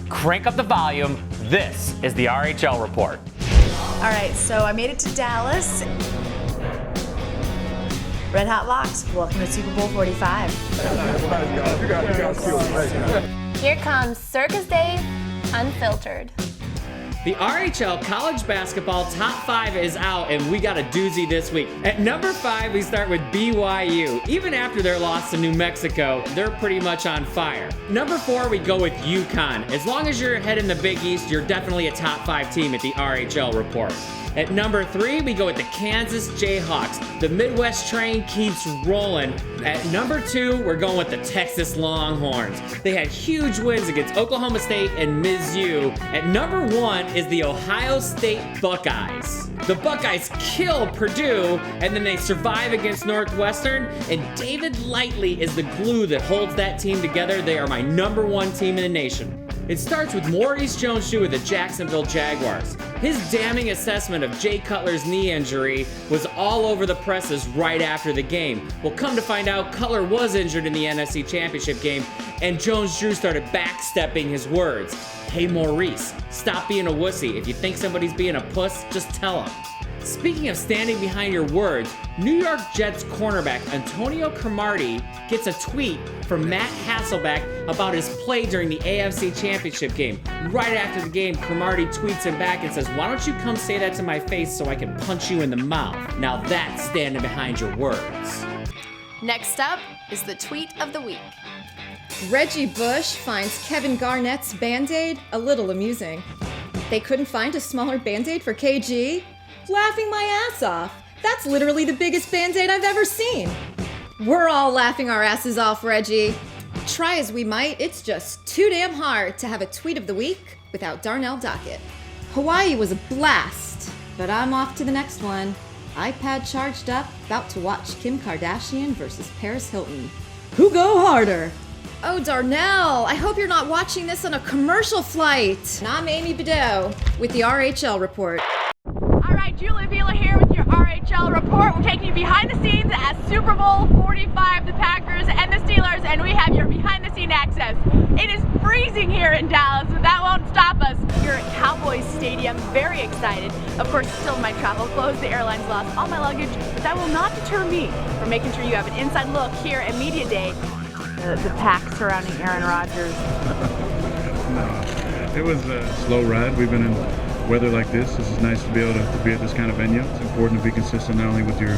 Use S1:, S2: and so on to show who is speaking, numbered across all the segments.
S1: crank up the volume. This is the RHL Report.
S2: All right, so I made it to Dallas. Red Hot Locks, welcome to Super Bowl 45.
S3: Here comes Circusdave Unfiltered.
S4: The RHL College Basketball Top 5 is out, and we got a doozy this week. At number 5, we start with BYU. Even after their loss to New Mexico, they're pretty much on fire. Number 4, we go with UConn. As long as you're ahead in the Big East, you're definitely a top 5 team at the RHL Report. At number 3, we go with the Kansas Jayhawks. The Midwest train keeps rolling. At number 2, we're going with the Texas Longhorns. They had huge wins against Oklahoma State and Mizzou. At number 1 is the Ohio State Buckeyes. The Buckeyes kill Purdue, and then they survive against Northwestern, and David Lightley is the glue that holds that team together. They are my number 1 team in the nation. It starts with Maurice Jones-Drew with the Jacksonville Jaguars. His damning assessment of Jay Cutler's knee injury was all over the presses right after the game. Well, come to find out, Cutler was injured in the NFC Championship game, and Jones-Drew started backstepping his words. Hey Maurice, stop being a wussy. If you think somebody's being a puss, just tell him. Speaking of standing behind your words, New York Jets cornerback Antonio Cromartie gets a tweet from Matt Hasselbeck about his play during the AFC Championship game. Right after the game, Cromartie tweets him back and says, "Why don't you come say that to my face so I can punch you in the mouth?" Now that's standing behind your words.
S3: Next up is the tweet of the week.
S5: Reggie Bush finds Kevin Garnett's Band-Aid a little amusing. They couldn't find a smaller Band-Aid for KG? Laughing my ass off. That's literally the biggest Band-Aid I've ever seen. We're all laughing our asses off, Reggie. Try as we might, it's just too damn hard to have a tweet of the week without Darnell Dockett. Hawaii was a blast, but I'm off to the next one. iPad charged up, about to watch Kim Kardashian versus Paris Hilton. Who go harder? Oh, Darnell, I hope you're not watching this on a commercial flight. And I'm Amy Budow with the RHL Report.
S6: Julie Buehler here with your RHL Report. We're taking you behind the scenes at Super Bowl 45, the Packers and the Steelers, and we have your behind the scene access. It is freezing here in Dallas, but that won't stop us. Here at Cowboys Stadium, very excited. Of course, still my travel clothes. The airlines lost all my luggage, but that will not deter me from making sure you have an inside look here at Media Day. The pack surrounding Aaron Rodgers.
S7: It was a slow ride. We've been in weather like this. This is nice to be able to be at this kind of venue. It's important to be consistent not only with your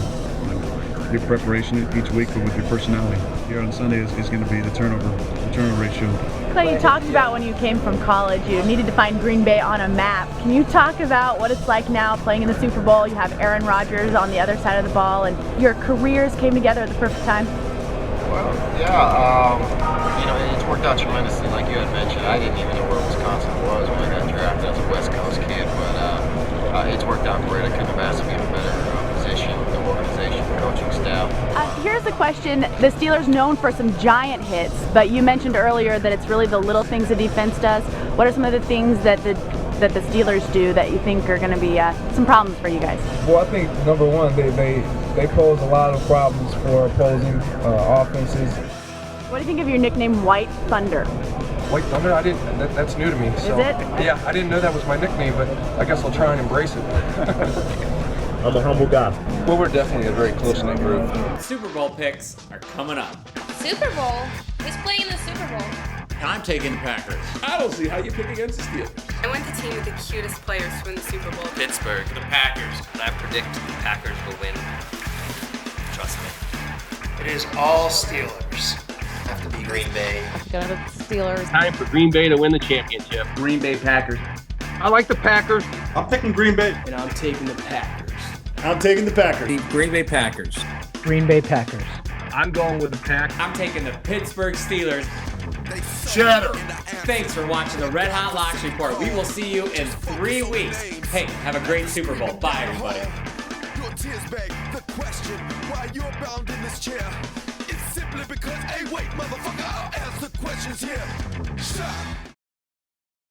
S7: preparation each week, but with your personality. Here on Sunday is going to be the turnover ratio.
S6: Clay, you talked about when you came from college, you needed to find Green Bay on a map. Can you talk about what it's like now playing in the Super Bowl? You have Aaron Rodgers on the other side of the ball, and your careers came together at the perfect time.
S8: Well, yeah, it's worked out tremendously. Like you had mentioned, I didn't even know where Wisconsin was when I got drafted as a West Coast kid, but it's worked out great. I couldn't have asked to be in a better position, the organization, the coaching staff.
S6: Here's the question. The Steelers known for some giant hits, but you mentioned earlier that it's really the little things the defense does. What are some of the things that the Steelers do that you think are going to be some problems for you guys?
S9: Well, I think number one, they pose a lot of problems for opposing offenses.
S6: What do you think of your nickname, White Thunder?
S9: White Thunder? That's new to me.
S6: Is
S9: so,
S6: it?
S9: Yeah, I didn't know that was my nickname, but I guess I'll try and embrace it.
S10: I'm a humble guy.
S9: Well, we're definitely a very close-knit group.
S4: Super Bowl picks are coming up.
S3: Super Bowl? Who's playing in the Super Bowl?
S1: I'm taking the Packers.
S10: I don't see how you pick against the Steelers.
S11: I want the team with the cutest players to win the Super Bowl.
S12: Pittsburgh, the Packers. I predict the Packers will win. Trust me.
S13: It is all Steelers.
S12: Have to be Green Bay.
S3: Going with the Steelers.
S10: Time for Green Bay to win the championship.
S13: Green Bay Packers.
S10: I like the Packers.
S13: I'm picking Green Bay.
S10: And I'm taking the Packers.
S13: I'm taking the Packers.
S1: Green Bay Packers.
S14: Green Bay Packers.
S10: I'm going with the Pack.
S4: I'm taking the Pittsburgh Steelers.
S13: Shatter.
S4: Thanks for watching the Red Hot Locks Report. We will see you in 3 weeks. Hey, have a great Super Bowl. Bye, everybody.
S15: Your tears beg the question why you're bound in this chair. It's simply because, hey, wait, motherfucker, I'll answer questions here. Stop.